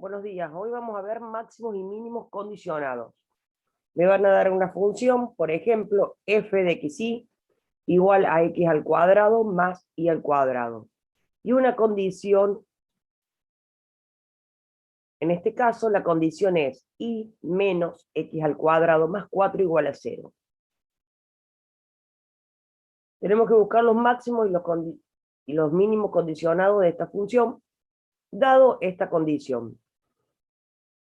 Buenos días, hoy vamos a ver máximos y mínimos condicionados. Me van a dar una función, por ejemplo, f de xy igual a x al cuadrado más y al cuadrado. Y una condición, en este caso la condición es y menos x al cuadrado más 4 igual a 0. Tenemos que buscar los máximos y los mínimos condicionados de esta función, dado esta condición.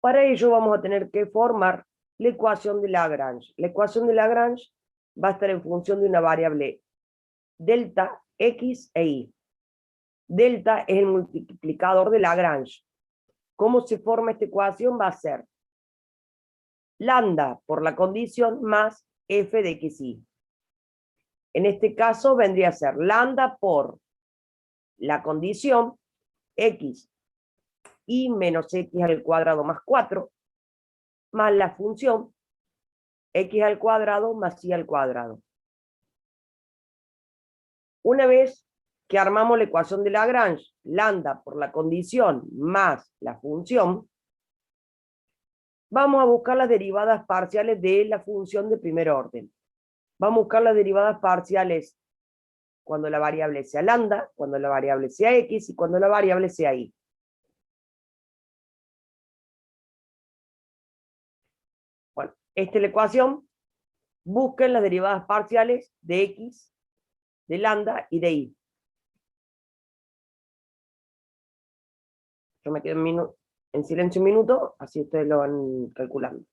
Para ello vamos a tener que formar la ecuación de Lagrange. La ecuación de Lagrange va a estar en función de una variable delta, x e y. Delta es el multiplicador de Lagrange. ¿Cómo se forma esta ecuación? Va a ser lambda por la condición más f de xy. En este caso vendría a ser lambda por la condición x y menos x al cuadrado más 4, más la función x al cuadrado más y al cuadrado. Una vez que armamos la ecuación de Lagrange, lambda por la condición más la función, vamos a buscar las derivadas parciales de la función de primer orden. Vamos a buscar las derivadas parciales cuando la variable sea lambda, cuando la variable sea x y cuando la variable sea y. Bueno, esta es la ecuación. Busquen las derivadas parciales de x, de lambda y de y. Yo me quedo en silencio un minuto, así ustedes lo van calculando.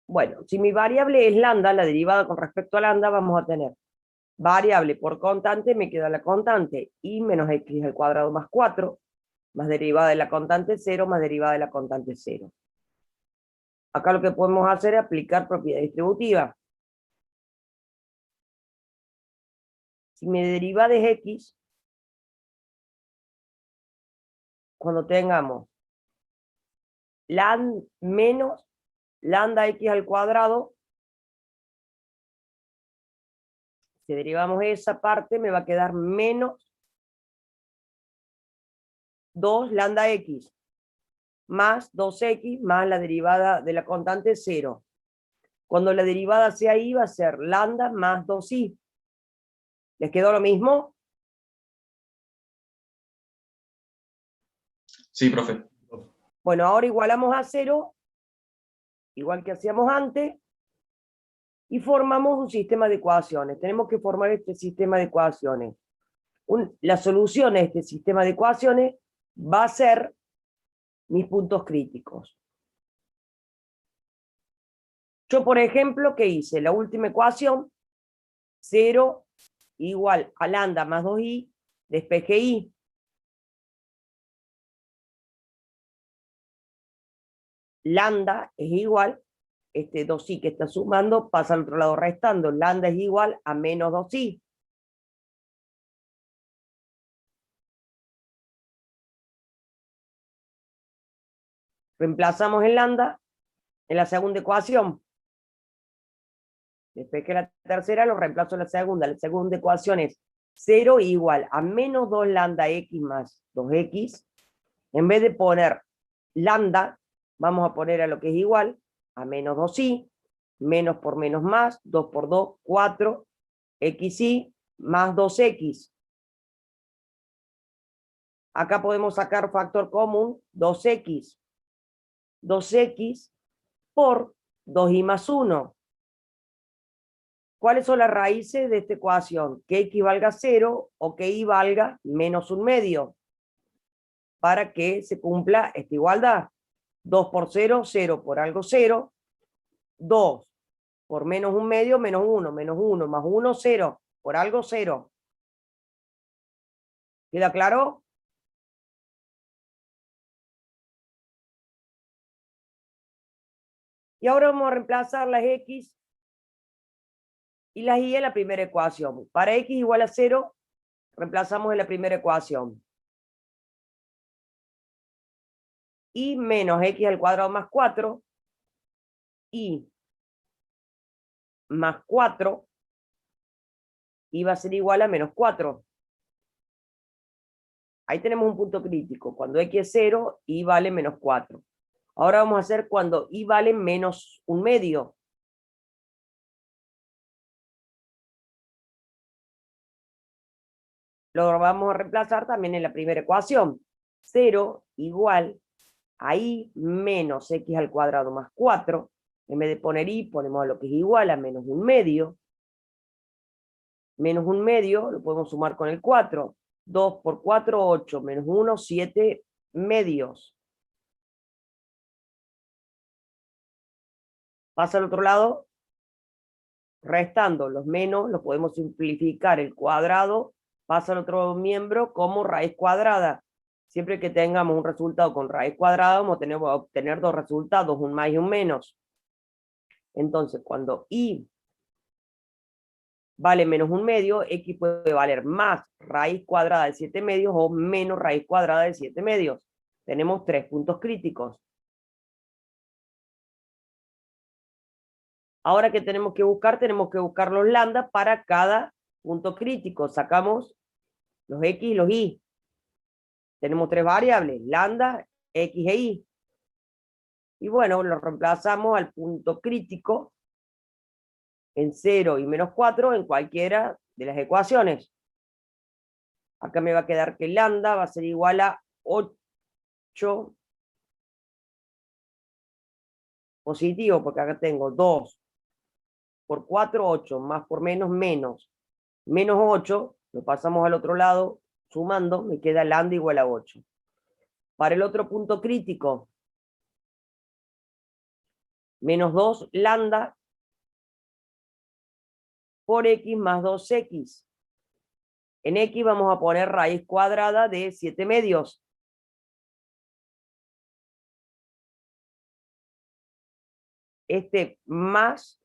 Bueno, si mi variable es lambda, la derivada con respecto a lambda, vamos a tener variable por constante, me queda la constante, y menos x al cuadrado más 4, más derivada de la constante 0, más derivada de la constante 0. Acá lo que podemos hacer es aplicar propiedad distributiva. Si mi derivada es x, cuando tengamos menos lambda x al cuadrado, si derivamos esa parte, me va a quedar menos 2 lambda x más 2x más la derivada de la constante 0. Cuando la derivada sea y, va a ser lambda más 2y. ¿Les quedó lo mismo? Sí, profe. Bueno, ahora igualamos a 0, igual que hacíamos antes, y formamos un sistema de ecuaciones. Tenemos que formar este sistema de ecuaciones. La solución a este sistema de ecuaciones va a ser mis puntos críticos. Yo, por ejemplo, ¿qué hice? La última ecuación, 0 igual a lambda más 2y, despeje y. Lambda es igual, este 2i que está sumando pasa al otro lado restando. Lambda es igual a menos 2i. Reemplazamos el lambda en la segunda ecuación. Después que la tercera lo reemplazo en la segunda. La segunda ecuación es 0 igual a menos 2 lambda x más 2x. En vez de poner lambda, vamos a poner a lo que es igual a menos 2i, menos por menos más, 2 por 2, 4, xy más 2x. Acá podemos sacar factor común, 2x. 2x por 2y más 1. ¿Cuáles son las raíces de esta ecuación? Que x valga 0 o que y valga menos 1/2. Para que se cumpla esta igualdad. 2 por 0, 0 por algo 0. 2 por menos 1/2, menos 1. Menos 1 más 1, 0. Por algo 0. ¿Queda claro? Y ahora vamos a reemplazar las x y las y en la primera ecuación. Para x igual a 0, reemplazamos en la primera ecuación. Y menos x al cuadrado más 4, y más 4, y va a ser igual a menos 4. Ahí tenemos un punto crítico. Cuando x es 0, y vale menos 4. Ahora vamos a hacer cuando y vale menos 1/2. Lo vamos a reemplazar también en la primera ecuación. 0 igual a y menos x al cuadrado más 4. En vez de poner y, ponemos lo que es igual a menos 1/2. Menos 1/2 lo podemos sumar con el 4. 2 por 4, 8. Menos 1, 7 medios. Pasa al otro lado. Restando los menos, lo podemos simplificar. El cuadrado pasa al otro miembro como raíz cuadrada. Siempre que tengamos un resultado con raíz cuadrada, vamos a obtener dos resultados, un más y un menos. Entonces, cuando y vale menos 1/2, x puede valer más raíz cuadrada de 7 medios o menos raíz cuadrada de 7 medios. Tenemos 3 puntos críticos. Ahora que tenemos que buscar los lambda para cada punto crítico. Sacamos los x y los y. Tenemos 3 variables, lambda, x e y. Y bueno, lo reemplazamos al punto crítico en 0 y menos 4 en cualquiera de las ecuaciones. Acá me va a quedar que lambda va a ser igual a 8 positivo, porque acá tengo 2 por 4, 8, más por menos, menos. Menos 8, lo pasamos al otro lado, sumando, me queda lambda igual a 8. Para el otro punto crítico, menos 2 lambda por x más 2x. En x vamos a poner raíz cuadrada de 7 medios. este más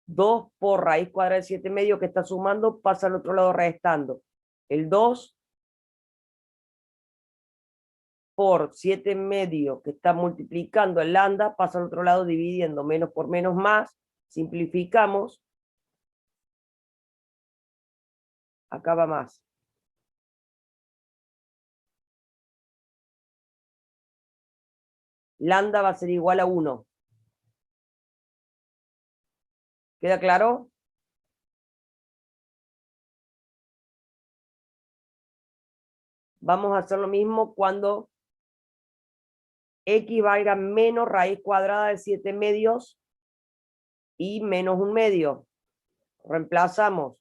2 por raíz cuadrada de 7 medio que está sumando pasa al otro lado restando. El 2 por 7 medio que está multiplicando el lambda pasa al otro lado dividiendo menos por menos más. Simplificamos. Acá va más. Lambda va a ser igual a 1. ¿Queda claro? Vamos a hacer lo mismo cuando x va a ir a menos raíz cuadrada de 7 medios y menos un medio. Reemplazamos.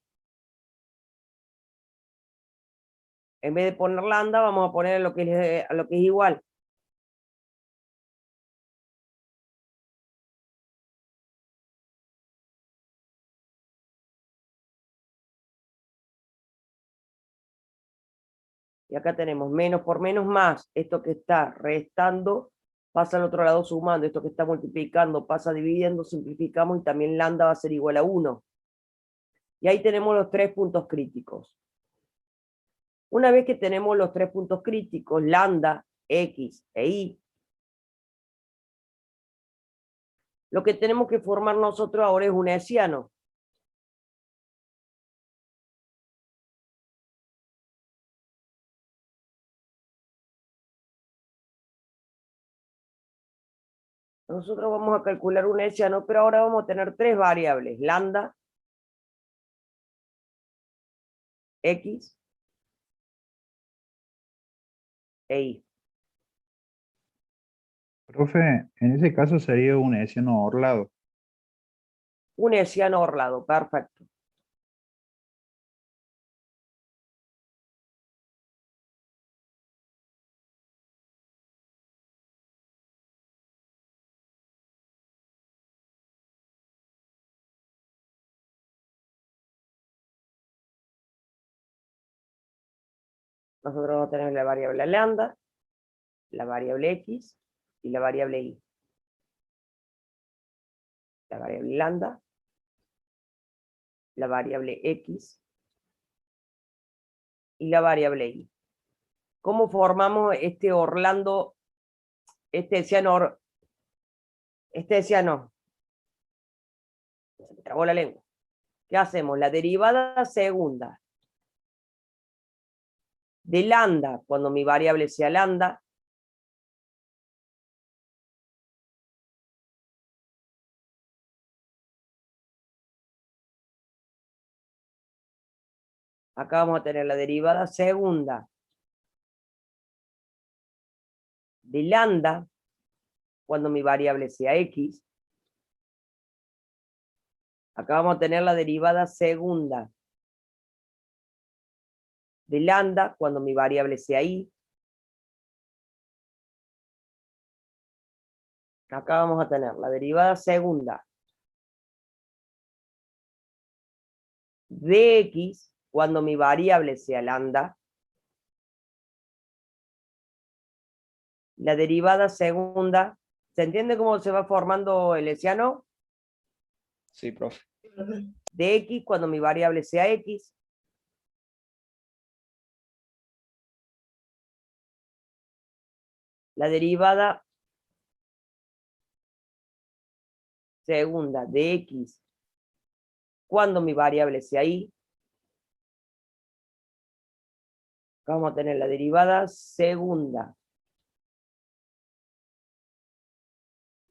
En vez de poner lambda, vamos a poner lo que es igual. Y acá tenemos menos por menos más. Esto que está restando pasa al otro lado sumando. Esto que está multiplicando pasa dividiendo. Simplificamos y también lambda va a ser igual a 1. Y ahí tenemos los 3 puntos críticos. Una vez que tenemos los 3 puntos críticos, lambda, x e y, lo que tenemos que formar nosotros ahora es un hessiano. Nosotros vamos a calcular un hessiano, pero ahora vamos a tener 3 variables, lambda, x e y. Profe, en ese caso sería un hessiano orlado. Un hessiano orlado, perfecto. Nosotros vamos a tener la variable lambda, la variable x y la variable y. La variable lambda, la variable x y la variable y. ¿Cómo formamos este Orlando, este hessiano, se me trabó la lengua? ¿Qué hacemos? La derivada segunda de lambda, cuando mi variable sea lambda, acá vamos a tener la derivada segunda de lambda, cuando mi variable sea x. Acá vamos a tener la derivada segunda de lambda, cuando mi variable sea y. Acá vamos a tener la derivada segunda de x, cuando mi variable sea lambda. La derivada segunda, ¿se entiende cómo se va formando el hessiano? Sí, profe. De x, cuando mi variable sea x. La derivada segunda de x, cuando mi variable sea y. Vamos a tener la derivada segunda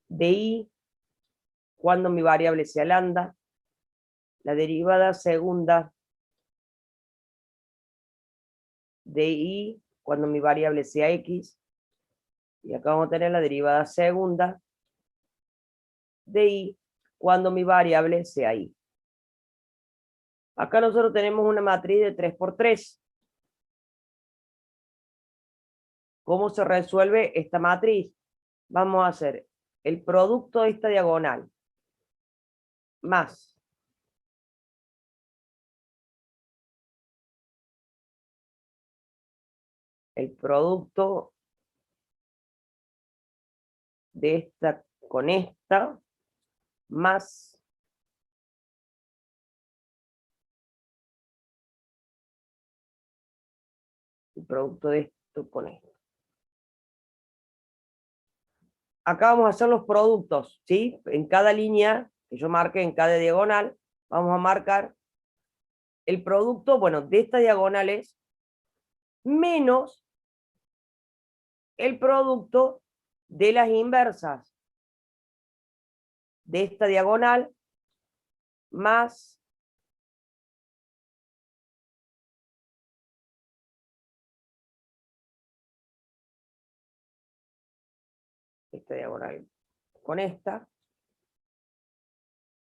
de y, cuando mi variable sea lambda. La derivada segunda de y, cuando mi variable sea x. Y acá vamos a tener la derivada segunda de y, cuando mi variable sea y. Acá nosotros tenemos una matriz de 3 por 3. ¿Cómo se resuelve esta matriz? Vamos a hacer el producto de esta diagonal más el producto de esta con esta más el producto de esto con esto. Acá vamos a hacer los productos, ¿sí? En cada línea que yo marque, en cada diagonal, vamos a marcar el producto, bueno, de estas diagonales, menos el producto de las inversas de esta diagonal, más esta diagonal con esta,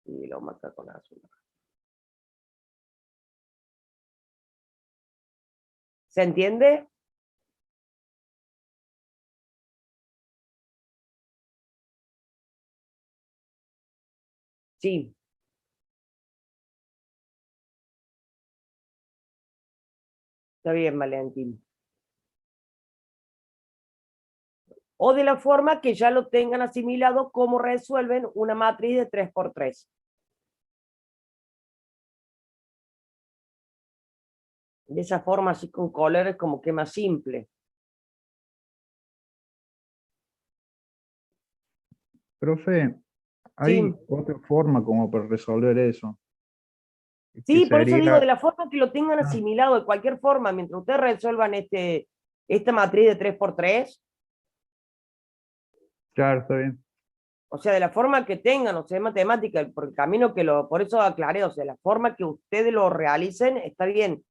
y lo marca con azul. ¿Se entiende? Sí. Está bien, Valentín. O de la forma que ya lo tengan asimilado, cómo resuelven una matriz de 3×3. De esa forma, así con colores, como que más simple. Profe, Sí, hay otra forma como para resolver eso, que sí, por eso digo, de sería, la forma que lo tengan ah, asimilado, de cualquier forma, mientras ustedes resuelvan esta matriz de 3×3, claro, está bien. o sea, de la forma que tengan, o sea, matemática, por el camino por eso aclaré, o sea, la forma que ustedes lo realicen, está bien.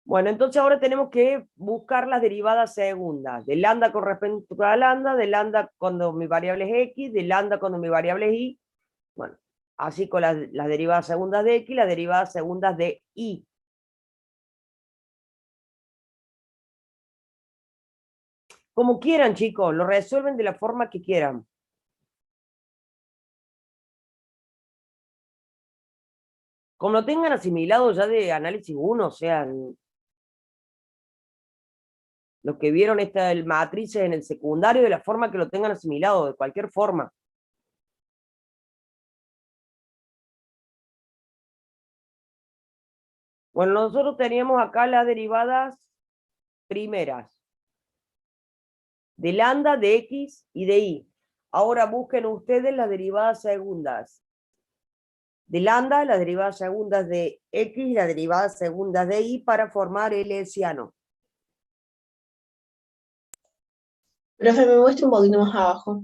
Bueno, entonces ahora tenemos que buscar las derivadas segundas, de lambda con respecto a lambda, de lambda cuando mi variable es x, de lambda cuando mi variable es y, bueno, así con las derivadas segundas de x, las derivadas segundas de y. Como quieran, chicos, lo resuelven de la forma que quieran. Como lo tengan asimilado ya de análisis 1, o sea, los que vieron esta matrices en el secundario, de la forma que lo tengan asimilado, de cualquier forma. Bueno, nosotros teníamos acá las derivadas primeras, de lambda, de x y de y. Ahora busquen ustedes las derivadas segundas. De lambda, las derivadas segundas de x y las derivadas segundas de y para formar el hessiano. Profe, me muestra un poquito más abajo.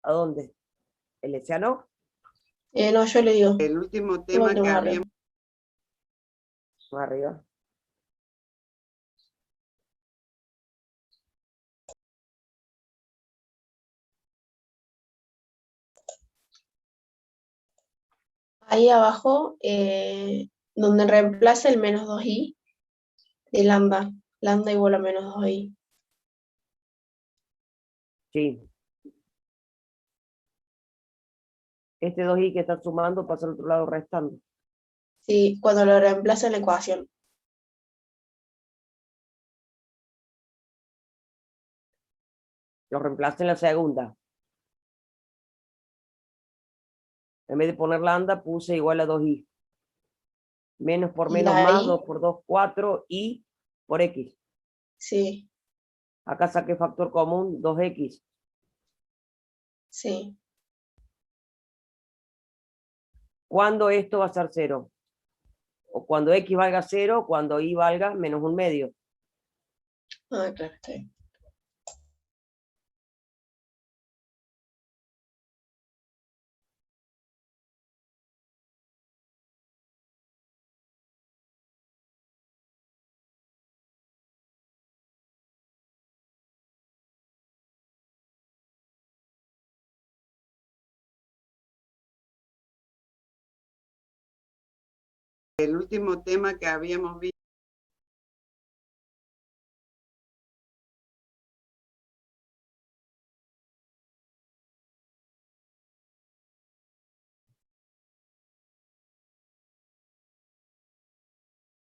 ¿A dónde? ¿El hessiano? No, yo le digo. El último Un tema poquito que más arriba. habíamos Más arriba. Ahí abajo, donde reemplaza el menos 2i de lambda. Lambda igual a menos 2i. Sí. Este 2i que está sumando pasa al otro lado restando. Sí, cuando lo reemplaza en la ecuación. Lo reemplaza en la segunda. En vez de poner lambda, puse igual a 2i. Menos por Y menos la más, i, 2 por 2, 4, y por x. sí, Acá saqué factor común, 2x. sí. ¿Cuándo esto va a ser 0? O cuando x valga 0, cuando y valga menos 1/2. Ah, claro, está bien. el último tema que habíamos visto.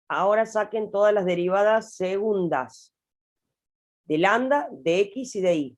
Ahora saquen todas las derivadas segundas de lambda, de x y de y.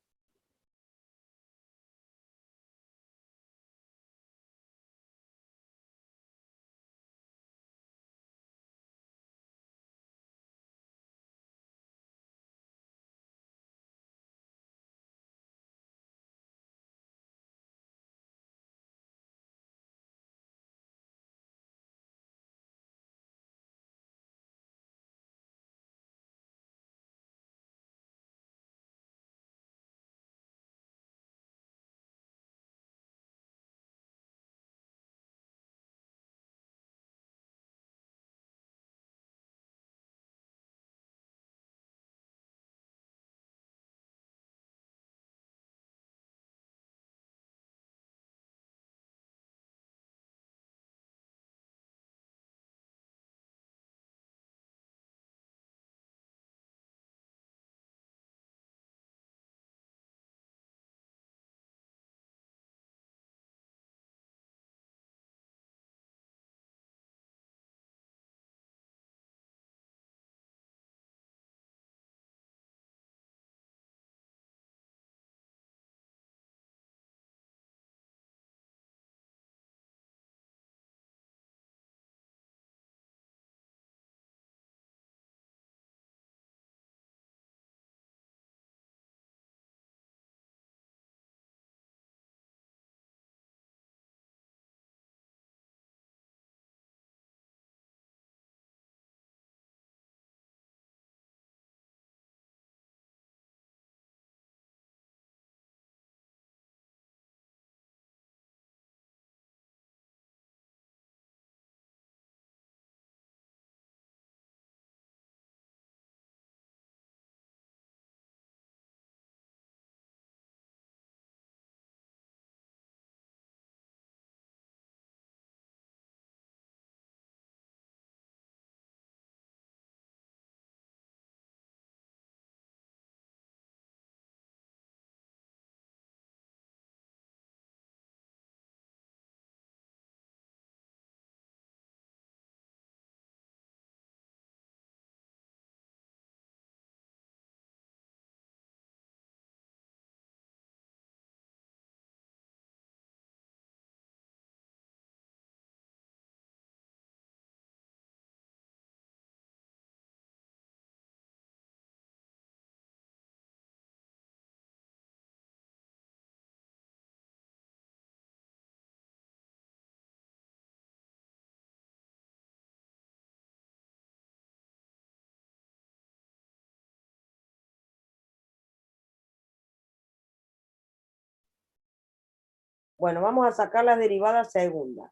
Bueno, vamos a sacar las derivadas segundas.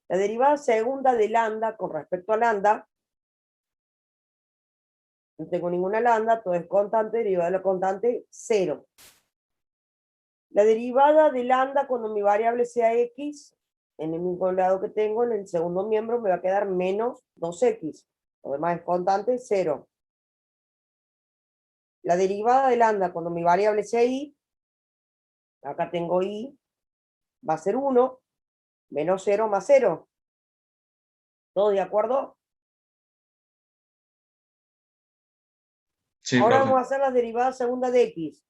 La derivada segunda de lambda con respecto a lambda, no tengo ninguna lambda, todo es constante, derivada de la constante, 0. La derivada de lambda cuando mi variable sea x, en el mismo lado que tengo, en el segundo miembro me va a quedar menos 2x. Lo demás es constante, 0. La derivada de lambda cuando mi variable sea y, acá tengo y, va a ser 1, menos 0 más 0. ¿Todo de acuerdo? Sí, Ahora profe. vamos a hacer la derivada segunda de x.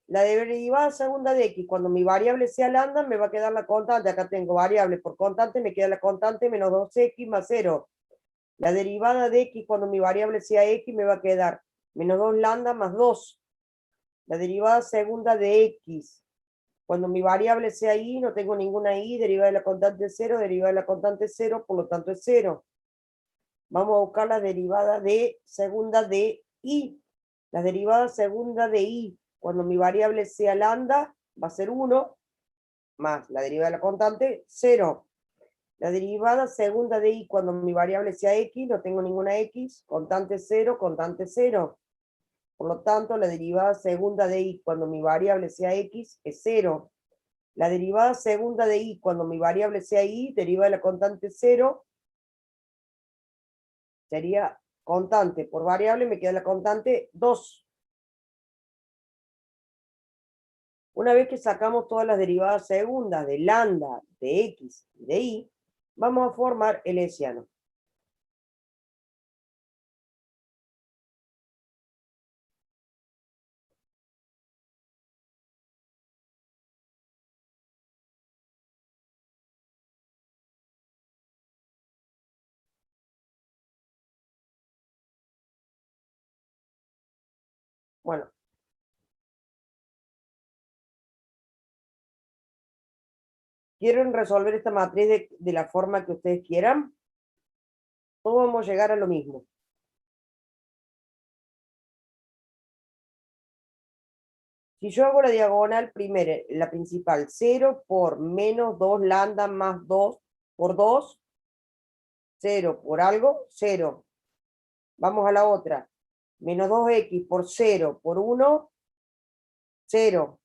La derivada segunda de x, cuando mi variable sea lambda, me va a quedar la constante. Acá tengo variable por constante, me queda la constante menos 2x más 0. La derivada de x, cuando mi variable sea x, me va a quedar menos 2 lambda más 2. La derivada segunda de x, cuando mi variable sea y, no tengo ninguna y, derivada de la constante es 0, derivada de la constante es 0, por lo tanto es 0. Vamos a buscar la derivada de segunda de y. La derivada segunda de y, cuando mi variable sea lambda, va a ser 1, más la derivada de la constante, 0. La derivada segunda de y, cuando mi variable sea x, no tengo ninguna x, constante 0, constante 0. Por lo tanto, la derivada segunda de y, cuando mi variable sea x, es 0. La derivada segunda de y, cuando mi variable sea y, deriva de la constante 0, sería constante. Por variable me queda la constante 2. Una vez que sacamos todas las derivadas segundas de lambda, de x y de y, vamos a formar el hessiano. Bueno. ¿Quieren resolver esta matriz de la forma que ustedes quieran? Todos vamos a llegar a lo mismo. Si yo hago la diagonal, primero, la principal, 0 por menos 2 lambda más 2 por 2, 0 por algo, 0. Vamos a la otra. Menos 2x por 0 por 1, 0.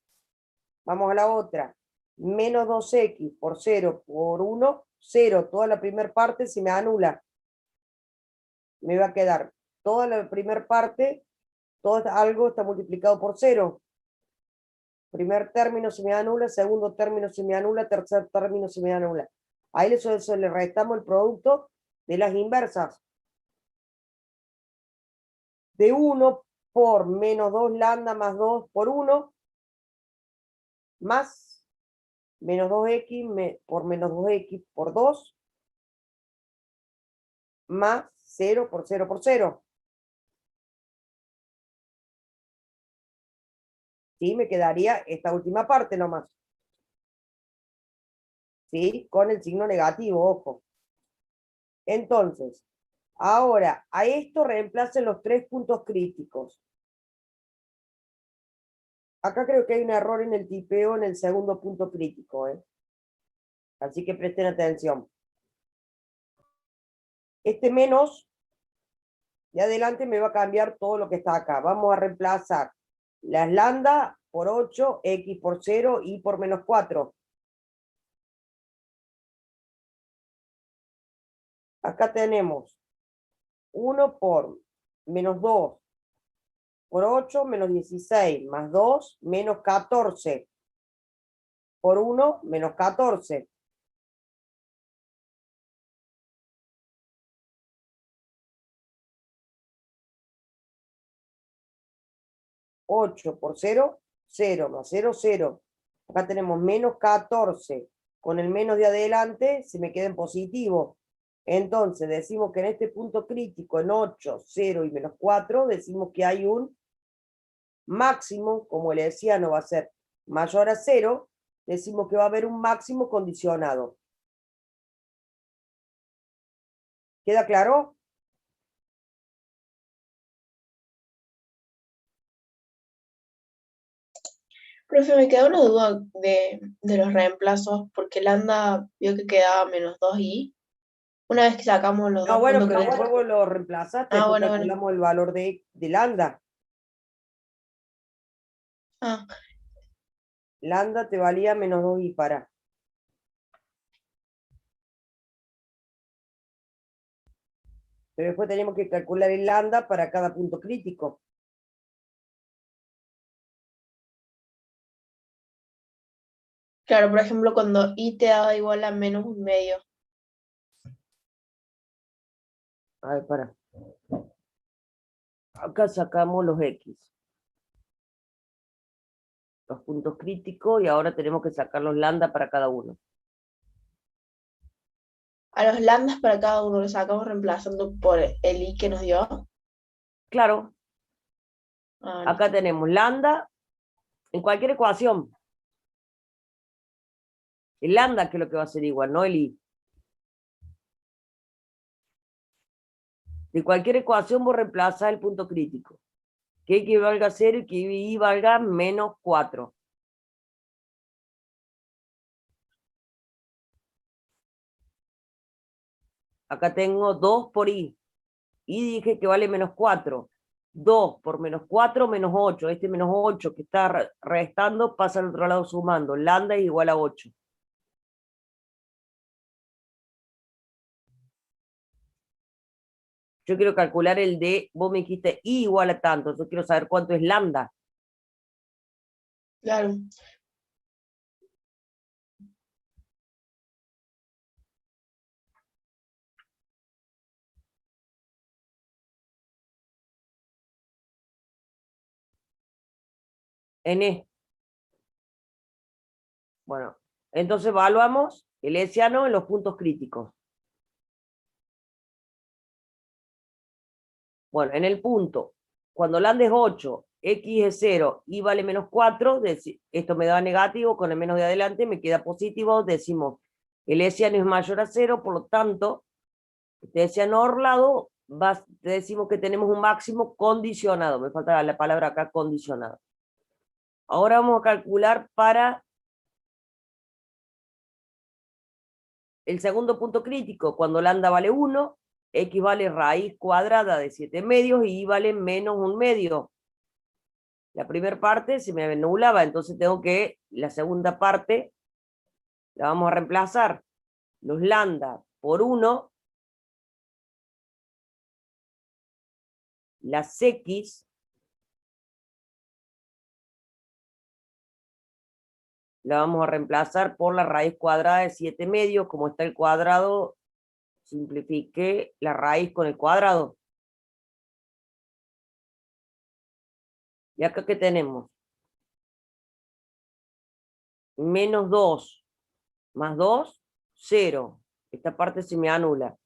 Vamos a la otra. Menos 2x por 0 por 1, 0. Toda la primera parte se me anula. Me va a quedar toda la primera parte, algo está multiplicado por 0. Primer término se me anula, segundo término se me anula, tercer término se me anula. Ahí eso le restamos el producto de las inversas. De 1 por menos 2 lambda más 2 por 1, más menos 2x por menos 2x por 2, más 0 por 0 por 0. ¿Sí? Me quedaría esta última parte nomás. ¿Sí? Con el signo negativo, ojo. Entonces, ahora, a esto reemplacen los 3 puntos críticos. Acá creo que hay un error en el tipeo en el segundo punto crítico, ¿eh? Así que presten atención. Este menos de adelante me va a cambiar todo lo que está acá. Vamos a reemplazar las lambda por 8, x por 0, y por menos 4. Acá tenemos 1 por menos 2 por 8 menos 16 más 2 menos 14 por 1 menos 14. 8 por 0, 0 más 0, 0. Acá tenemos menos 14. Con el menos de adelante se me queda en positivo. Entonces decimos que en este punto crítico, en 8, 0 y menos 4, decimos que hay un máximo, como le decía, no va a ser mayor a 0, decimos que va a haber un máximo condicionado. ¿Queda claro? Profe, me queda una duda de los reemplazos, porque lambda vio que quedaba menos 2i. Una vez que sacamos los No, dos bueno, puntos pero críticos. después vos lo reemplazaste, Ah, después bueno, bueno. calculamos el valor de lambda. Ah, Lambda te valía menos 2i para. Pero después tenemos que calcular el lambda para cada punto crítico. claro, por ejemplo, cuando i te daba igual a menos 1/2. A ver, para. Acá sacamos los x. Los puntos críticos, y ahora tenemos que sacar los lambda para cada uno. A los lambdas para cada uno los sacamos reemplazando por el i que nos dio. Claro, Ah, acá tenemos lambda en cualquier ecuación. El lambda que es lo que va a ser igual, no el i. De cualquier ecuación vos reemplazás el punto crítico. Que x valga 0 y que y valga menos 4. Acá tengo 2 por i. Y dije que vale menos 4. 2 por menos 4, menos 8. Este menos 8 que está restando pasa al otro lado sumando. Lambda es igual a 8. Yo quiero calcular el de, vos me dijiste i igual a tanto. Yo quiero saber cuánto es lambda. claro. N. Bueno, entonces evaluamos el hessiano en los puntos críticos. Bueno, en el punto, cuando lambda es 8, X es 0, Y vale menos 4, esto me da negativo, con el menos de adelante me queda positivo, decimos el hessiano es mayor a 0, por lo tanto, este hessiano orlado, decimos que tenemos un máximo condicionado, me falta la palabra acá, condicionado. Ahora vamos a calcular para el segundo punto crítico, cuando lambda vale 1, X vale raíz cuadrada de 7 medios y Y vale menos 1 medio. La primera parte se me anulaba, entonces tengo que, la segunda parte, la vamos a reemplazar. Los lambda por 1, las X, la vamos a reemplazar por la raíz cuadrada de 7 medios, como está el cuadrado, simplifiqué la raíz con el cuadrado. Y acá, ¿qué tenemos? Menos 2 más 2, 0. Esta parte se me anula.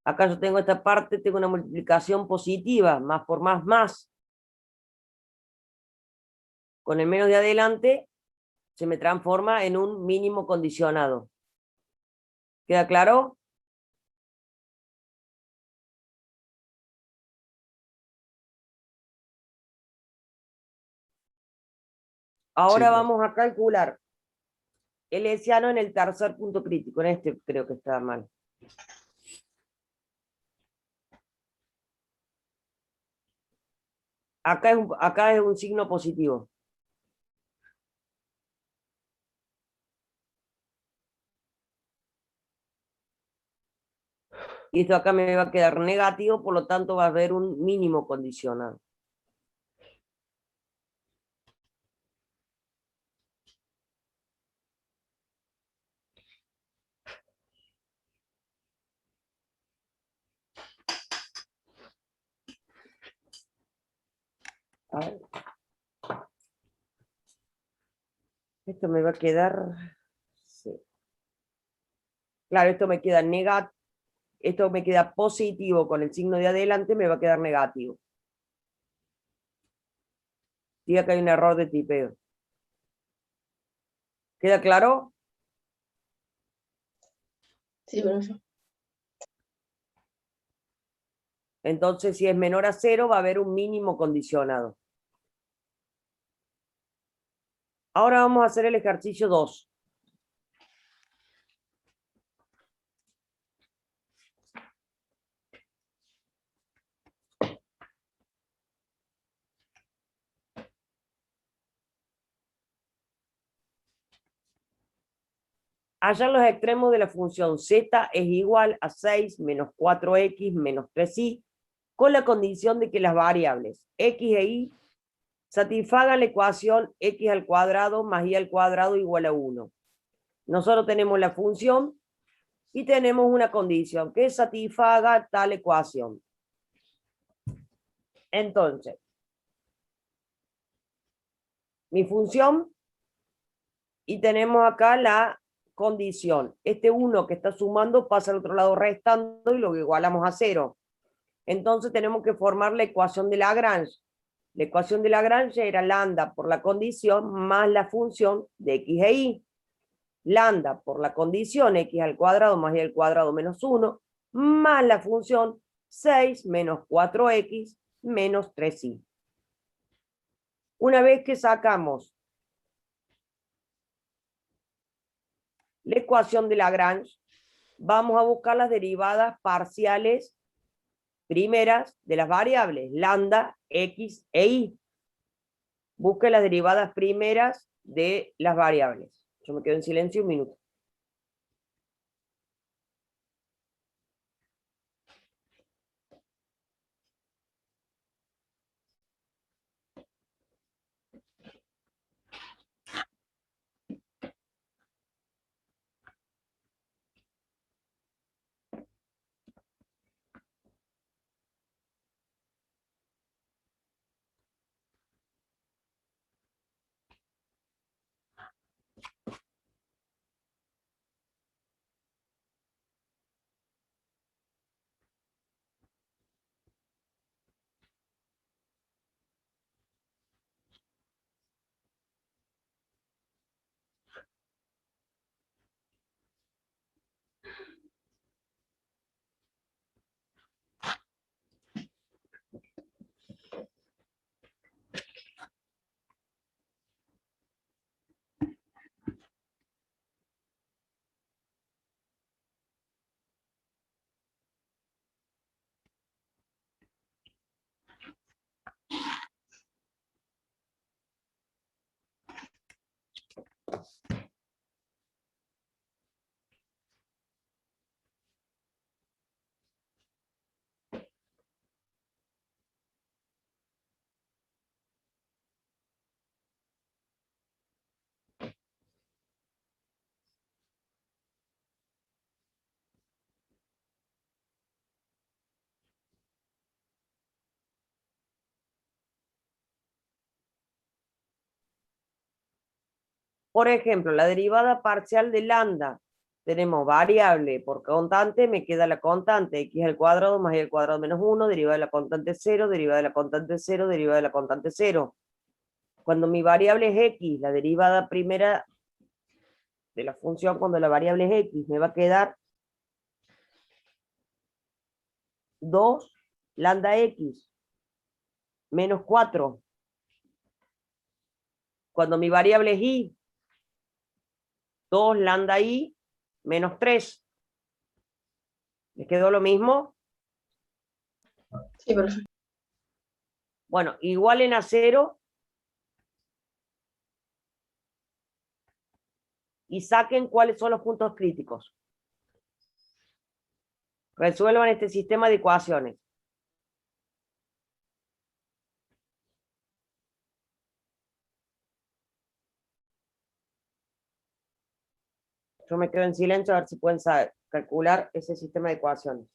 Acá yo tengo esta parte, tengo una multiplicación positiva, más por más. Con el menos de adelante se me transforma en un mínimo condicionado. ¿Queda claro? Ahora Sí, profe. vamos a calcular el hessiano en el tercer punto crítico. En este creo que está mal. Acá es un signo positivo. Y esto acá me va a quedar negativo, por lo tanto va a haber un mínimo condicionado. A ver. Esto me va a quedar... Sí. Claro, esto me queda negativo. Esto me queda positivo con el signo de adelante, me va a quedar negativo. Diga que hay un error de tipeo. ¿Queda claro? Sí, profe. Entonces, si es menor a 0, va a haber un mínimo condicionado. Ahora vamos a hacer el ejercicio 2. Hallar los extremos de la función z es igual a 6 menos 4x menos 3y, con la condición de que las variables x e y satisfagan la ecuación x al cuadrado más y al cuadrado igual a 1. Nosotros tenemos la función y tenemos una condición que satisfaga tal ecuación. Entonces, mi función, y tenemos acá la condición. Este 1 que está sumando pasa al otro lado restando y lo igualamos a 0. Entonces tenemos que formar la ecuación de Lagrange. La ecuación de Lagrange era lambda por la condición más la función de x e y. Lambda por la condición x al cuadrado más y al cuadrado menos 1, más la función 6 menos 4x menos 3y. Una vez que sacamos la ecuación de Lagrange, vamos a buscar las derivadas parciales primeras de las variables lambda, x e y. Busque las derivadas primeras de las variables. Yo me quedo en silencio un minuto. Por ejemplo, la derivada parcial de lambda. Tenemos variable por constante, me queda la constante x al cuadrado más y al cuadrado menos 1, derivada de la constante 0, derivada de la constante 0, derivada de la constante 0. Cuando mi variable es x, la derivada primera de la función, cuando la variable es x, me va a quedar 2 lambda x menos 4. Cuando mi variable es y, 2 lambda y menos 3. ¿Les quedó lo mismo? Sí, profe. Bueno, igualen a 0 y saquen cuáles son los puntos críticos. Resuelvan este sistema de ecuaciones. Yo me quedo en silencio a ver si pueden calcular ese sistema de ecuaciones.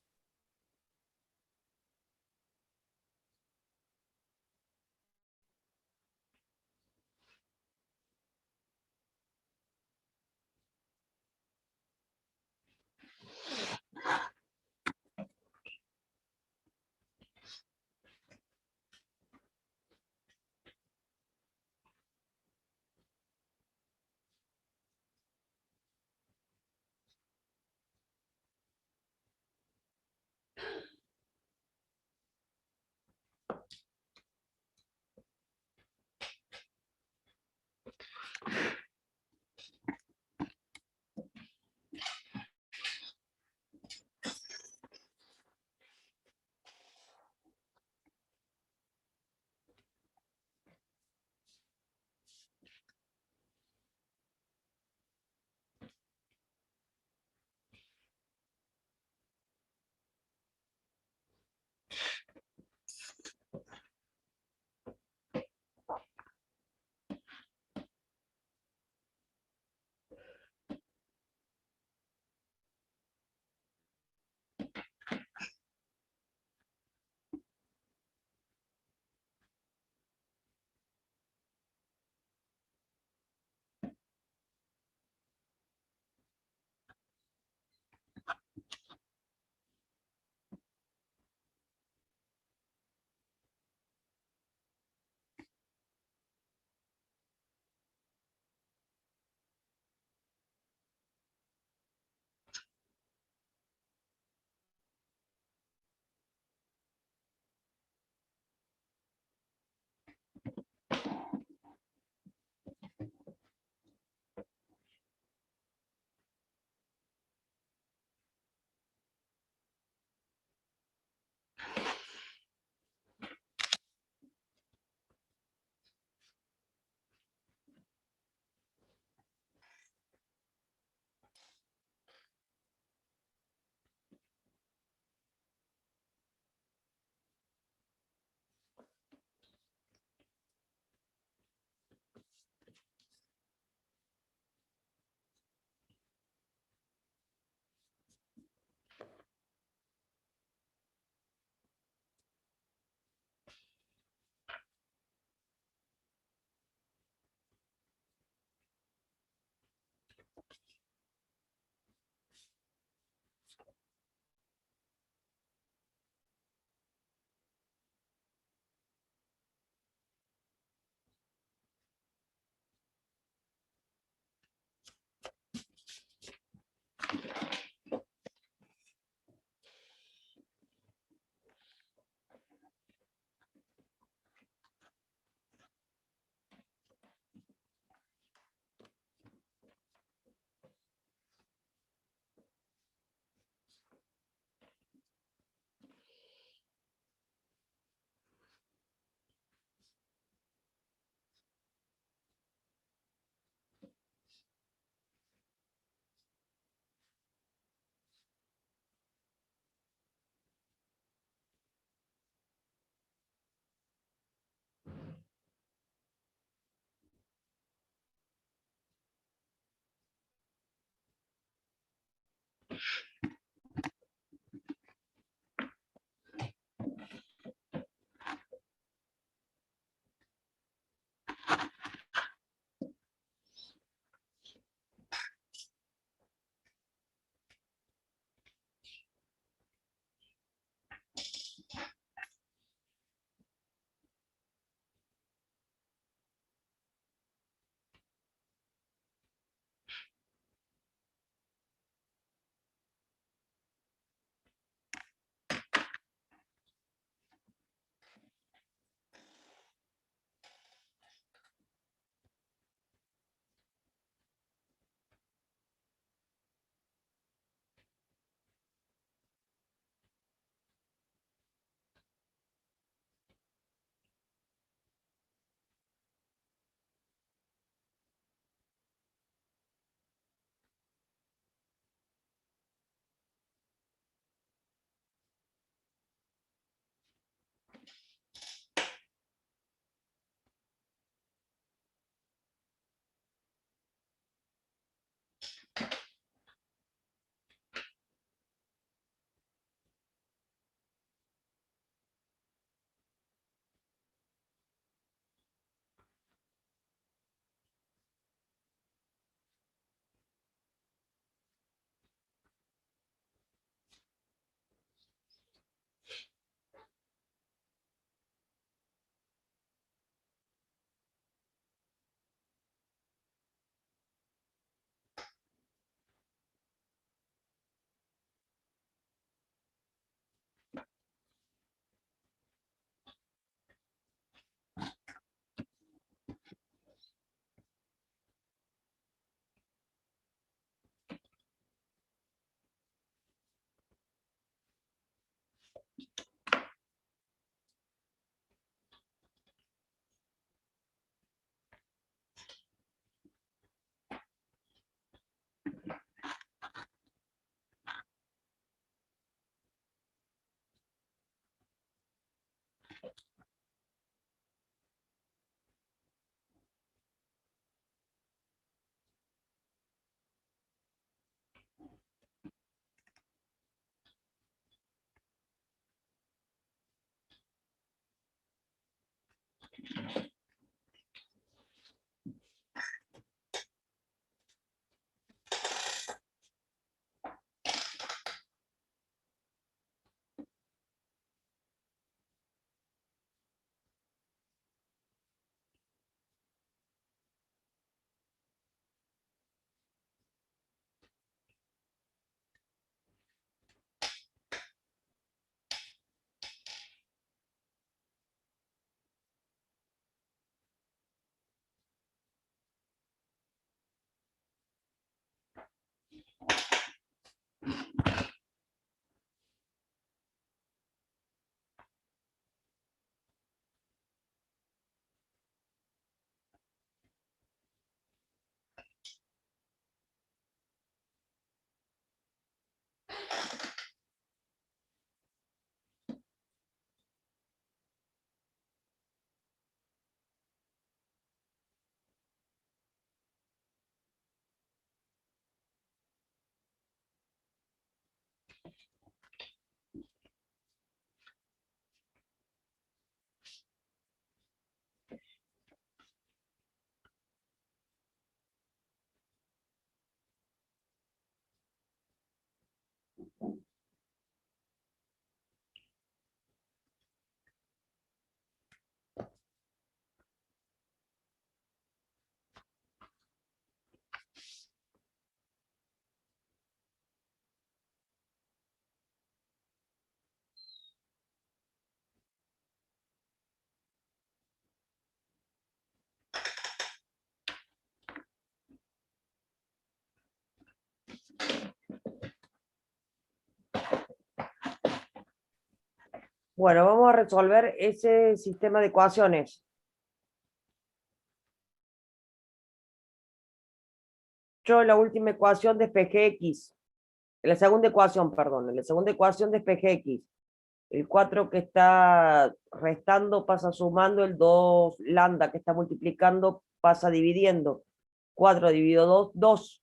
Bueno, vamos a resolver ese sistema de ecuaciones. Yo en la última ecuación despejé X. En la segunda ecuación, perdón. En la segunda ecuación despejé X. El 4 que está restando pasa sumando, el 2 lambda que está multiplicando pasa dividiendo. 4 dividido 2, 2.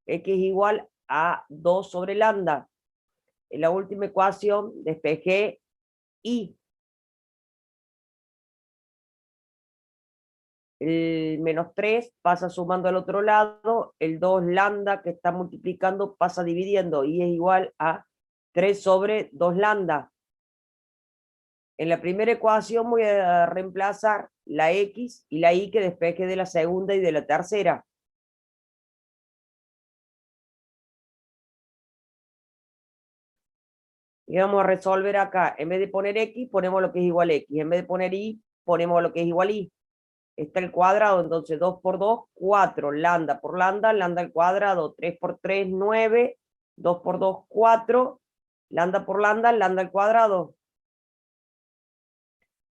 X igual a 2 sobre lambda. En la última ecuación despejé Y. El menos 3 pasa sumando al otro lado, el 2 lambda que está multiplicando pasa dividiendo, y es igual a 3 sobre 2 lambda. En la primera ecuación voy a reemplazar la X y la Y que despeje de la segunda y de la tercera. Y vamos a resolver acá, en vez de poner X, ponemos lo que es igual a X, en vez de poner Y, ponemos lo que es igual a Y. Está el cuadrado, entonces 2 por 2, 4, lambda por lambda, lambda al cuadrado, 3 por 3, 9, 2 por 2, 4, lambda por lambda, lambda al cuadrado.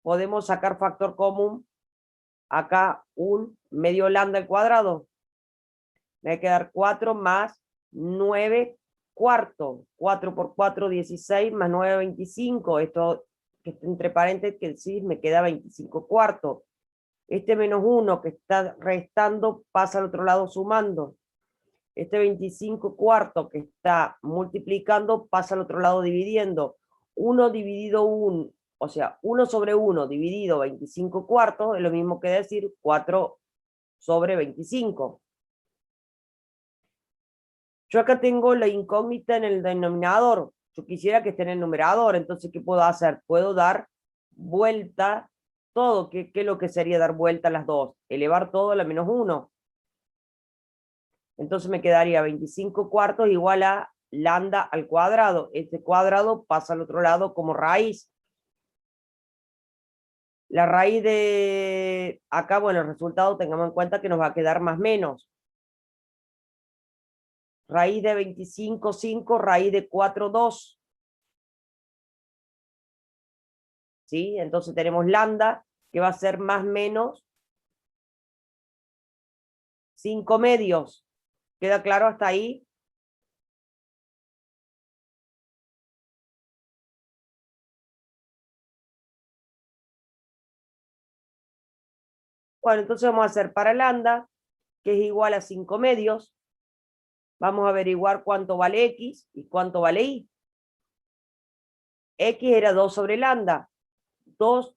Podemos sacar factor común, acá un medio lambda al cuadrado. Me va a quedar 4 más 9 cuartos, 4 por 4, 16, más 9, 25, esto que está entre paréntesis, que sí, me queda 25 cuartos. Este menos 1 que está restando pasa al otro lado sumando. Este 25 cuartos que está multiplicando pasa al otro lado dividiendo. 1 dividido 1, o sea, 1 sobre 1 dividido 25 cuartos es lo mismo que decir 4 sobre 25. Yo acá tengo la incógnita en el denominador. Yo quisiera que esté en el numerador, entonces, ¿qué puedo hacer? Puedo dar vuelta todo. ¿Qué es lo que sería dar vuelta a las dos? Elevar todo a la menos 1. Entonces me quedaría 25 cuartos igual a lambda al cuadrado. Este cuadrado pasa al otro lado como raíz. La raíz de acá, bueno, el resultado tengamos en cuenta que nos va a quedar más menos. Raíz de 25, 5, raíz de 4, 2. ¿Sí? Entonces tenemos lambda, que va a ser más menos 5 medios. ¿Queda claro hasta ahí? Bueno, entonces vamos a hacer para lambda, que es igual a 5 medios. Vamos a averiguar cuánto vale X y cuánto vale Y. X era 2 sobre lambda. 2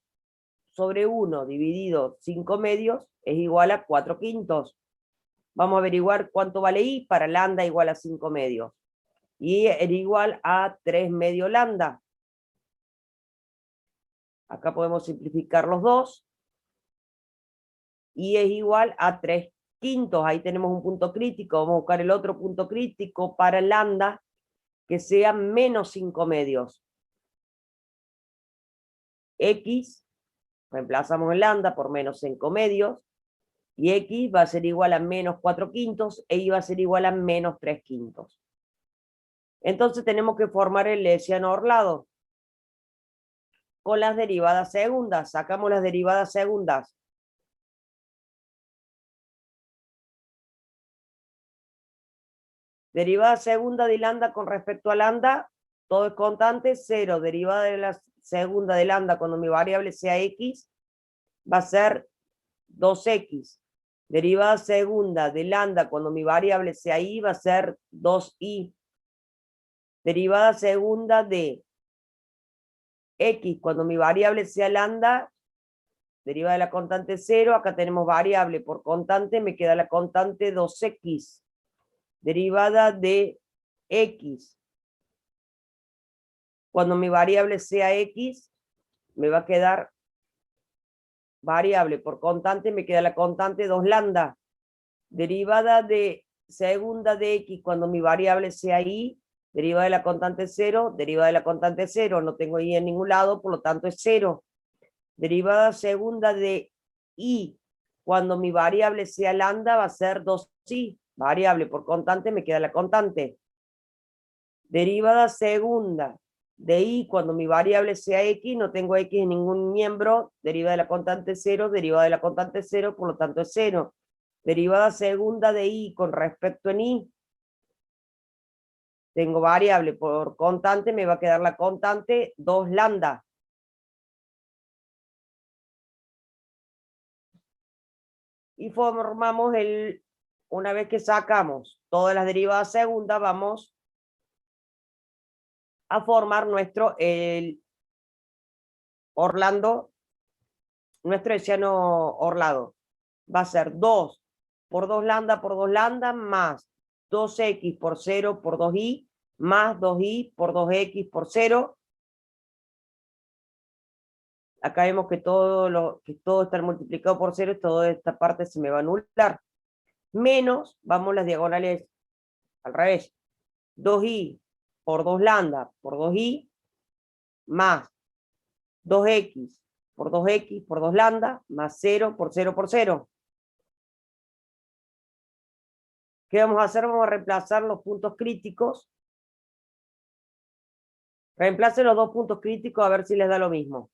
sobre 1 dividido 5 medios es igual a 4 quintos. Vamos a averiguar cuánto vale Y para lambda igual a 5 medios. Y era igual a 3 medio lambda. Acá podemos simplificar los dos. Y es igual a 3 quintos. Ahí tenemos un punto crítico. Vamos a buscar el otro punto crítico para lambda que sea menos 5 medios. X, reemplazamos el lambda por menos 5 medios. Y X va a ser igual a menos 4/5 e Y va a ser igual a menos 3/5. Entonces tenemos que formar el Leciano Orlado con las derivadas segundas. Sacamos las derivadas segundas. Derivada segunda de lambda con respecto a lambda, todo es constante, 0. Derivada de la segunda de lambda cuando mi variable sea X, va a ser 2X. Derivada segunda de lambda cuando mi variable sea Y, va a ser 2Y. Derivada segunda de X cuando mi variable sea lambda, derivada de la constante 0, acá tenemos variable por constante, me queda la constante 2X. Derivada de X cuando mi variable sea X, me va a quedar variable por constante, me queda la constante 2 lambda. Derivada de segunda de X cuando mi variable sea Y, derivada de la constante 0, derivada de la constante 0, no tengo Y en ningún lado, por lo tanto es 0. Derivada segunda de Y cuando mi variable sea lambda va a ser 2Y, variable por constante, me queda la constante. Derivada segunda de Y cuando mi variable sea X, no tengo X en ningún miembro, derivada de la constante 0, derivada de la constante 0, por lo tanto es 0. Derivada segunda de Y con respecto en Y, tengo variable por constante, me va a quedar la constante 2 lambda. Y formamos una vez que sacamos todas las derivadas segundas, vamos a formar nuestro nuestro Leciano Orlado. Va a ser 2 por 2 lambda por 2 lambda más 2X por 0 por 2Y más 2Y por 2X por 0. Acá vemos que todo está multiplicado por 0 y toda esta parte se me va a anular. Menos, vamos las diagonales al revés. 2Y por 2 lambda por 2Y más 2X por 2X por 2 lambda más 0 por 0 por 0. ¿Qué vamos a hacer? Vamos a reemplazar los puntos críticos. Reemplace los dos puntos críticos a ver si les da lo mismo.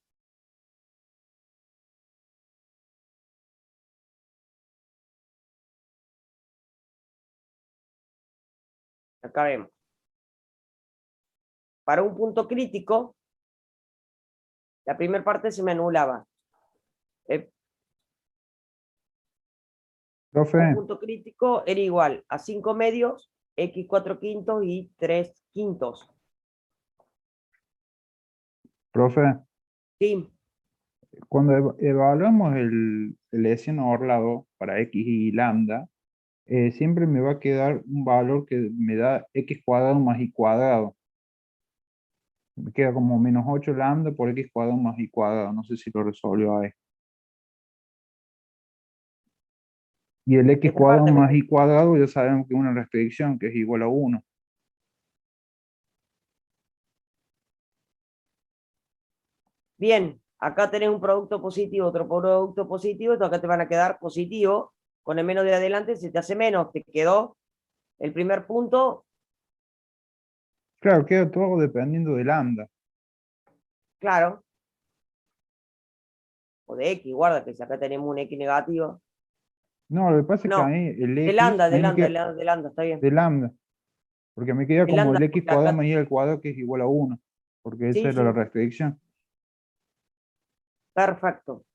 Acá vemos. Para un punto crítico, la primera parte se me anulaba. Un Profe, punto crítico era igual a 5 medios, X 4/5 y 3/5. profe, Sí, cuando evaluamos el Leciano Orlado para X y lambda, siempre me va a quedar un valor que me da X cuadrado más Y cuadrado. Me queda como menos 8 lambda por X cuadrado más Y cuadrado. No sé si lo resolvió ahí. Y el X esta cuadrado parte más Y cuadrado ya sabemos que es una restricción, que es igual a 1. bien, acá tenés un producto positivo, otro producto positivo, esto acá te van a quedar positivo, con el menos de adelante se te hace menos, te quedó el primer punto, Claro, queda todo dependiendo de lambda. claro, o de X, guarda que si acá tenemos un X negativo, No, lo que pasa es que no, ahí el de X lambda, de tiene lambda, de que lambda, de lambda, está bien, de lambda, porque me queda de como lambda, el X porque cuadrado acá, más Y al cuadrado que es igual a 1, porque esa sí, era la sí, restricción. perfecto.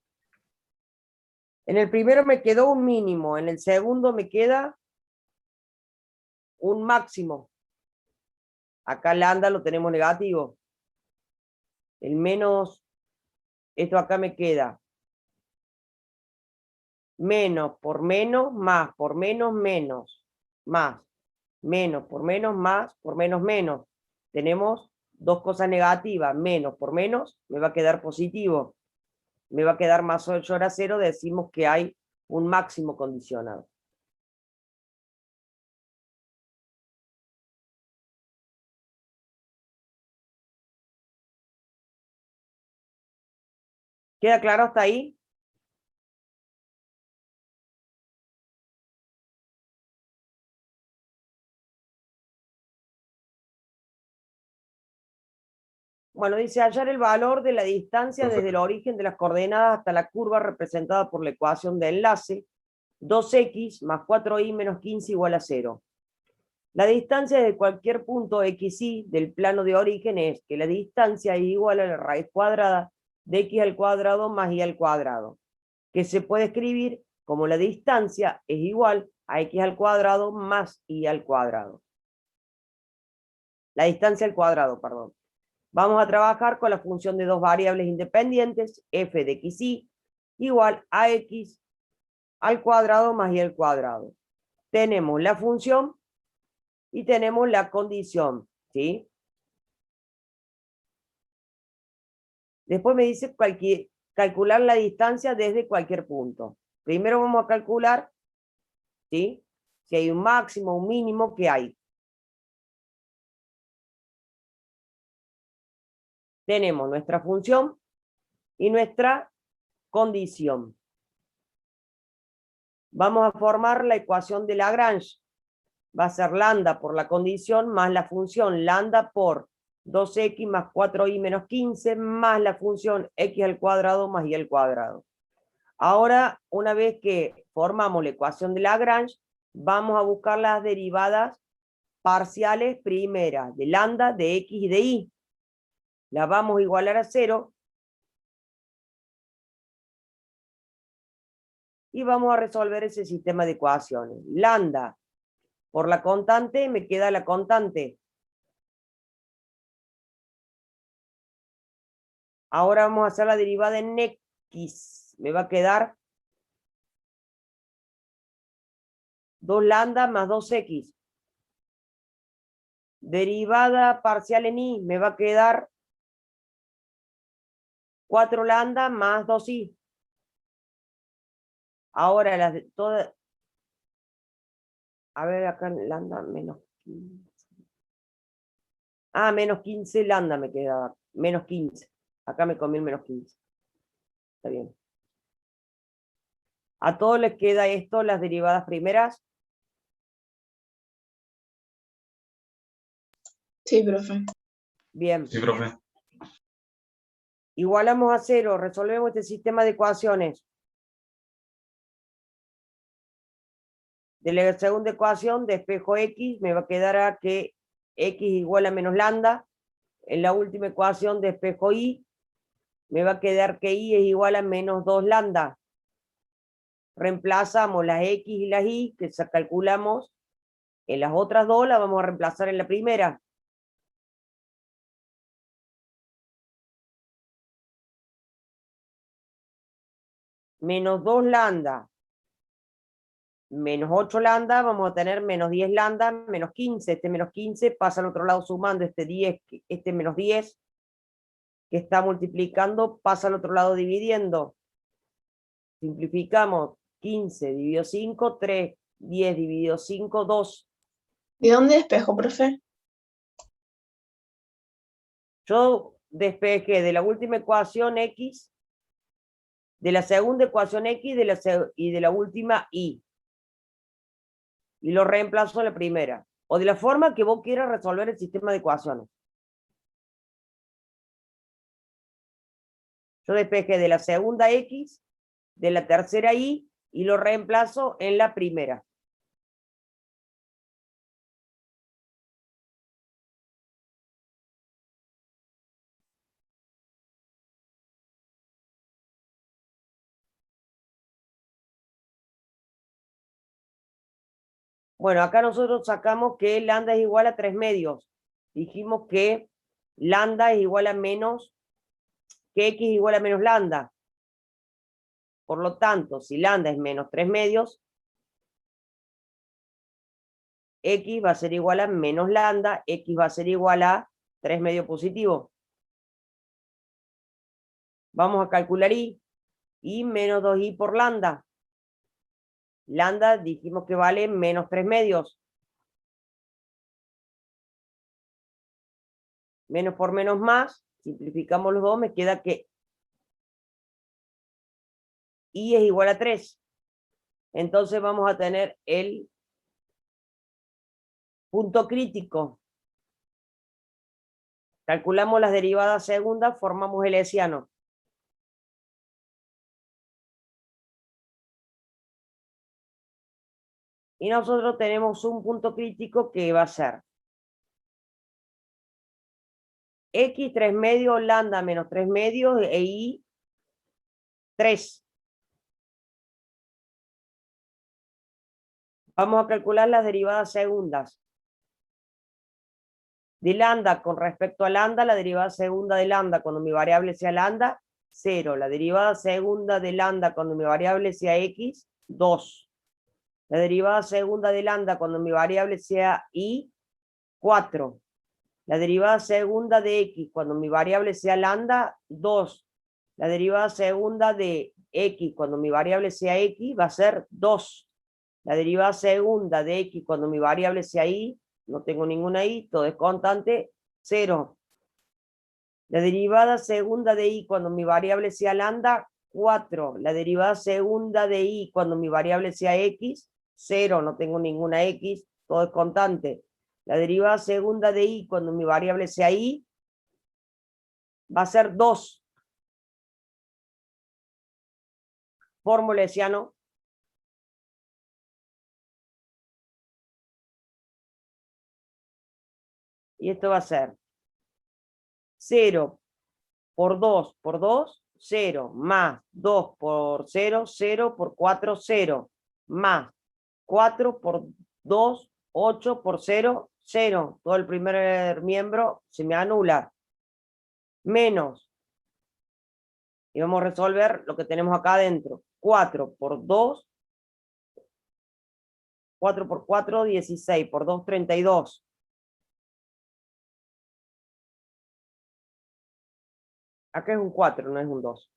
En el primero me quedó un mínimo, en el segundo me queda un máximo. Acá lambda lo tenemos negativo. El menos, esto acá me queda menos por menos, más por menos, menos, más, menos por menos, más por menos, menos. Tenemos dos cosas negativas, menos por menos, me va a quedar positivo. Me va a quedar más 8 a 0, decimos que hay un máximo condicionado. ¿Queda claro hasta ahí? Bueno, dice hallar el valor de la distancia desde el origen de las coordenadas hasta la curva representada por la ecuación de enlace, 2x más 4y menos 15 igual a 0. La distancia de cualquier punto xy del plano de origen es que la distancia es igual a la raíz cuadrada de x al cuadrado más y al cuadrado, que se puede escribir como la distancia es igual a x al cuadrado más y al cuadrado. La distancia al cuadrado, perdón. Vamos a trabajar con la función de dos variables independientes, f de xy igual a x al cuadrado más y al cuadrado. Tenemos la función y tenemos la condición, ¿sí? Después me dice calcular la distancia desde cualquier punto. Primero vamos a calcular, ¿sí? Si hay un máximo, un mínimo, ¿qué hay? Tenemos nuestra función y nuestra condición. Vamos a formar la ecuación de Lagrange. Va a ser lambda por la condición más la función lambda por 2x más 4y menos 15 más la función x al cuadrado más y al cuadrado. Ahora, una vez que formamos la ecuación de Lagrange, vamos a buscar las derivadas parciales primeras de lambda, de x y de y. Las vamos a igualar a 0 y vamos a resolver ese sistema de ecuaciones. Lambda por la constante, me queda la constante. Ahora vamos a hacer la derivada en x. Me va a quedar 2 lambda más 2x. Derivada parcial en y, me va a quedar 4 lambda más 2y. Ahora las de todas. A ver, acá lambda menos 15. Ah, menos 15 lambda me queda. Menos 15. Acá me comí el menos 15. Está bien. A todos les queda esto, las derivadas primeras. Sí, profe. Bien. Sí, profe. Igualamos a 0, resolvemos este sistema de ecuaciones. De la segunda ecuación, despejo x, me va a quedar a que x igual a menos lambda. En la última ecuación, despejo y, me va a quedar que y es igual a menos 2 lambda. Reemplazamos las x y las y, que calculamos en las otras dos, las vamos a reemplazar en la primera. Menos 2 lambda menos 8 lambda, vamos a tener menos 10 lambda, menos 15. Este menos 15 pasa al otro lado sumando este 10, este menos 10, que está multiplicando, pasa al otro lado dividiendo. Simplificamos 15 dividido 5, 3, 10 dividido 5, 2. ¿De dónde despejo, profe? Yo despejé de la última ecuación x, de la segunda ecuación x y de la última y. Y lo reemplazo en la primera. O de la forma que vos quieras resolver el sistema de ecuaciones. Yo despejé de la segunda x, de la tercera y lo reemplazo en la primera. Bueno, acá nosotros sacamos que lambda es igual a 3 medios. Dijimos que lambda es igual a menos, que x es igual a menos lambda. Por lo tanto, si lambda es menos 3 medios, x va a ser igual a menos lambda, x va a ser igual a 3 medios positivo. Vamos a calcular y menos 2y por lambda. Lambda dijimos que vale menos 3 medios. Menos por menos más, simplificamos los dos, me queda que y es igual a 3. Entonces vamos a tener el punto crítico. Calculamos las derivadas segundas, formamos el hessiano. Y nosotros tenemos un punto crítico que va a ser x 3 medios, lambda menos 3 medios e y 3. Vamos a calcular las derivadas segundas. De lambda con respecto a lambda, la derivada segunda de lambda cuando mi variable sea lambda, 0. La derivada segunda de lambda cuando mi variable sea x, 2. La derivada segunda de lambda cuando mi variable sea y, 4. La derivada segunda de x cuando mi variable sea lambda, 2. La derivada segunda de x cuando mi variable sea x va a ser 2. La derivada segunda de x cuando mi variable sea y, no tengo ninguna y, todo es constante, 0. La derivada segunda de y cuando mi variable sea lambda, 4. La derivada segunda de y cuando mi variable sea x, 0. No tengo ninguna x, todo es constante. La derivada segunda de y cuando mi variable sea y va a ser 2. Fórmula hessiano. Y esto va a ser 0 por 2 por 2, 0, más 2 por 0, 0 por 4, 0, más 4 por 2, 8 por 0, 0. Todo el primer miembro se me anula. Menos. Y vamos a resolver lo que tenemos acá adentro. 4 por 2, 4 por 4, 16, por 2, 32. Acá es un 4, no es un 2.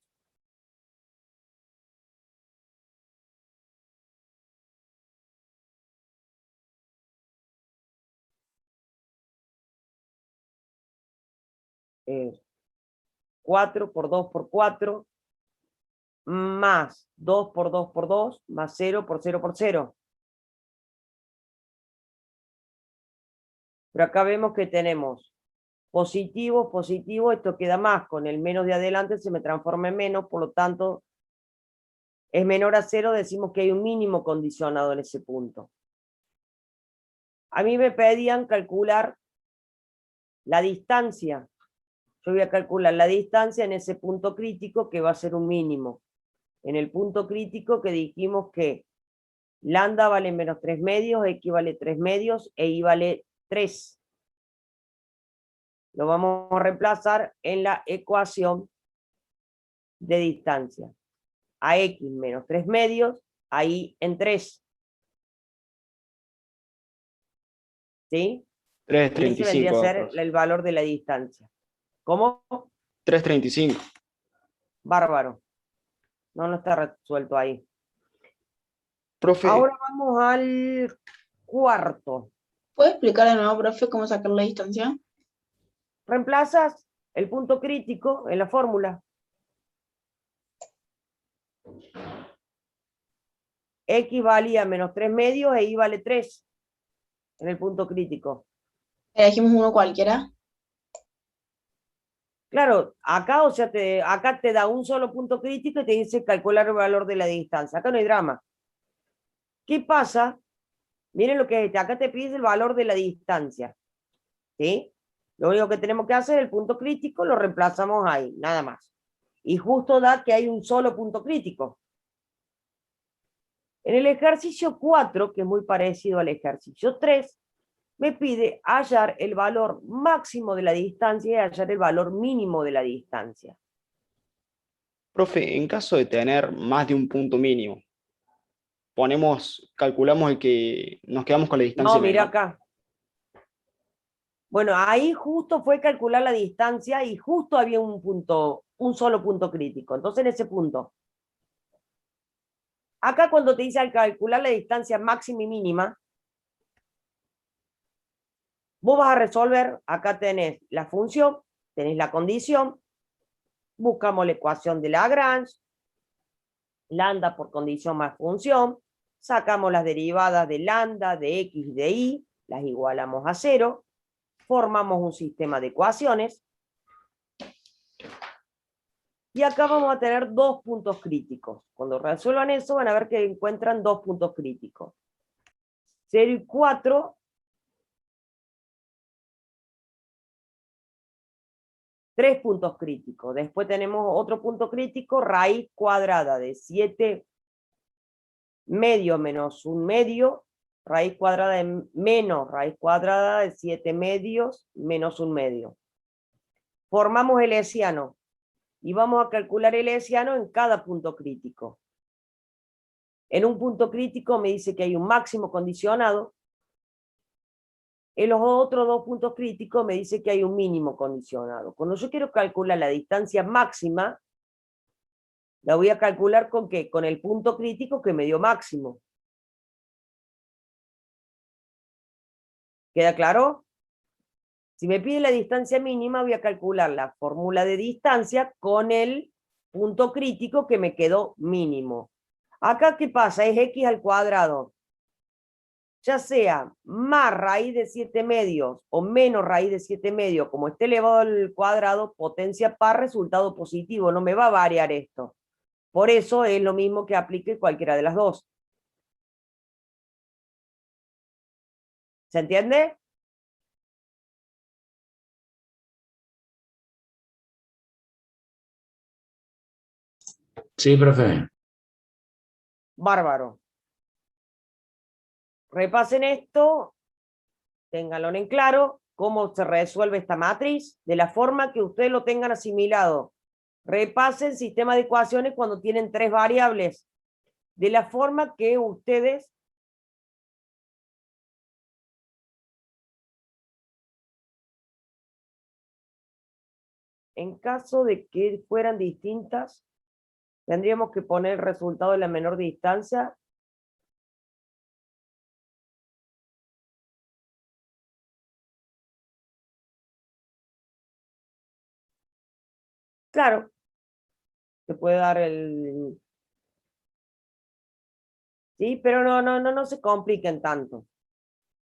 Es 4 por 2 por 4, más 2 por 2 por 2, más 0 por 0 por 0. Pero acá vemos que tenemos positivo, positivo, esto queda más, con el menos de adelante se me transforma en menos, por lo tanto es menor a 0, decimos que hay un mínimo condicionado en ese punto. A mí me pedían calcular la distancia. Yo voy a calcular la distancia en ese punto crítico que va a ser un mínimo. En el punto crítico que dijimos que lambda vale menos 3 medios, x vale 3 medios e y vale 3. Lo vamos a reemplazar en la ecuación de distancia. A x menos 3 medios, a y en 3. ¿Sí? Y ese vendría a 3.35. ser el valor de la distancia. ¿Cómo? 3.35. Bárbaro. No está resuelto ahí. Profe, Ahora vamos al cuarto. ¿Puede explicar de nuevo, profe, cómo sacar la distancia? Reemplazas el punto crítico en la fórmula. X valía menos 3 medios e y vale 3 en el punto crítico. Elegimos uno cualquiera. Claro, acá, o sea, acá te da un solo punto crítico y te dice calcular el valor de la distancia. Acá no hay drama. ¿Qué pasa? Miren lo que es, acá te pide el valor de la distancia. ¿Sí? Lo único que tenemos que hacer es el punto crítico, lo reemplazamos ahí, nada más. Y justo da que hay un solo punto crítico. En el ejercicio 4, que es muy parecido al ejercicio 3, me pide hallar el valor máximo de la distancia y hallar el valor mínimo de la distancia. profe, en caso de tener más de un punto mínimo, calculamos el que nos quedamos con la distancia No, mira menor. acá. Bueno, ahí justo fue calcular la distancia y justo había un solo punto crítico. Entonces en ese punto, acá cuando te dice al calcular la distancia máxima y mínima, vos vas a resolver, acá tenés la función, tenés la condición, buscamos la ecuación de Lagrange, lambda por condición más función, sacamos las derivadas de lambda, de x y de y, las igualamos a 0, formamos un sistema de ecuaciones. Y acá vamos a tener dos puntos críticos. Cuando resuelvan eso van a ver que encuentran dos puntos críticos. 0 y 4. Tres puntos críticos. Después tenemos otro punto crítico, raíz cuadrada de 7 medio menos 1 medio, raíz cuadrada de menos raíz cuadrada de 7 medios menos 1 medio. Formamos el hessiano y vamos a calcular el hessiano en cada punto crítico. En un punto crítico me dice que hay un máximo condicionado. En los otros dos puntos críticos me dice que hay un mínimo condicionado. Cuando yo quiero calcular la distancia máxima, la voy a calcular ¿con qué? Con el punto crítico que me dio máximo. ¿Queda claro? Si me pide la distancia mínima, voy a calcular la fórmula de distancia con el punto crítico que me quedó mínimo. Acá, ¿qué pasa? Es x al cuadrado. Ya sea más raíz de 7 medios o menos raíz de 7 medios, como esté elevado al cuadrado, potencia par, resultado positivo. No me va a variar esto. Por eso es lo mismo que aplique cualquiera de las dos. ¿Se entiende? Sí, profe. Bárbaro. Repasen esto, ténganlo en claro, cómo se resuelve esta matriz, de la forma que ustedes lo tengan asimilado. Repasen sistema de ecuaciones cuando tienen tres variables, de la forma que ustedes en caso de que fueran distintas, tendríamos que poner el resultado de la menor distancia. Claro, se puede dar el... Sí, pero no se compliquen tanto.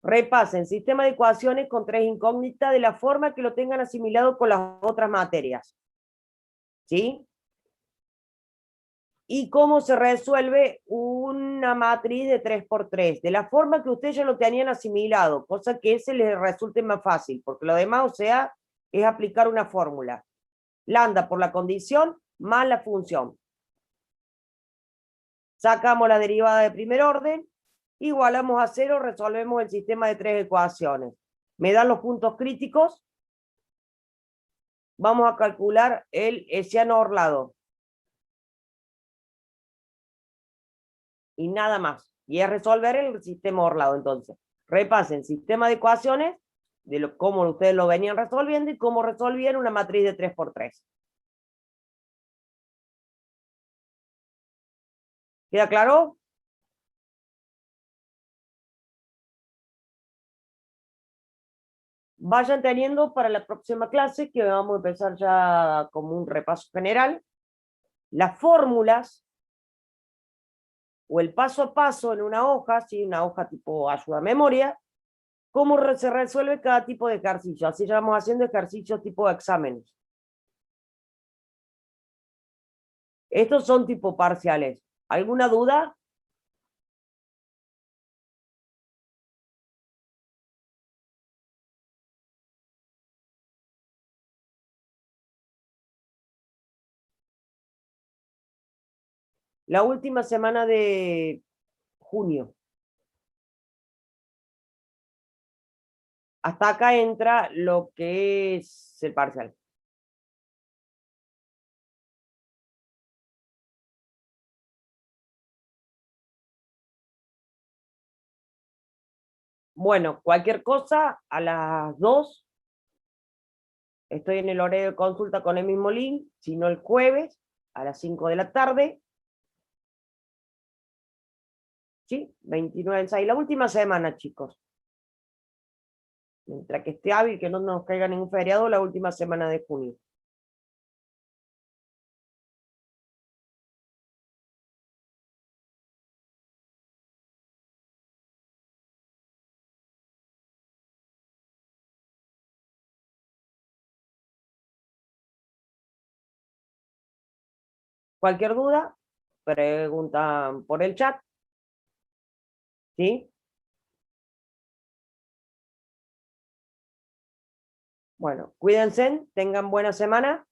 Repasen sistema de ecuaciones con tres incógnitas de la forma que lo tengan asimilado con las otras materias. ¿Sí? Y cómo se resuelve una matriz de 3 por 3, de la forma que ustedes ya lo tenían asimilado, cosa que ese les resulte más fácil, porque lo demás, o sea, es aplicar una fórmula. Lambda por la condición más la función. Sacamos la derivada de primer orden, igualamos a 0, resolvemos el sistema de tres ecuaciones. Me dan los puntos críticos. Vamos a calcular el hessiano orlado. Y nada más. Y es resolver el sistema orlado, entonces. Repasen sistema de ecuaciones, de cómo ustedes lo venían resolviendo y cómo resolvían una matriz de 3 por 3. ¿Queda claro? Vayan teniendo para la próxima clase, que vamos a empezar ya como un repaso general, las fórmulas o el paso a paso en una hoja, ¿sí? Una hoja tipo ayuda a memoria, cómo se resuelve cada tipo de ejercicio. Así ya vamos haciendo ejercicios tipo exámenes. Estos son tipo parciales. ¿Alguna duda? La última semana de junio. Hasta acá entra lo que es el parcial. Bueno, cualquier cosa, a las 2 estoy en el horario de consulta con el mismo link, sino el jueves a las 5 de la tarde. ¿Sí? 29 del 6, la última semana, chicos. Mientras que esté hábil, que no nos caiga ningún feriado, la última semana de junio. Cualquier duda, preguntan por el chat. ¿Sí? Bueno, cuídense, tengan buena semana.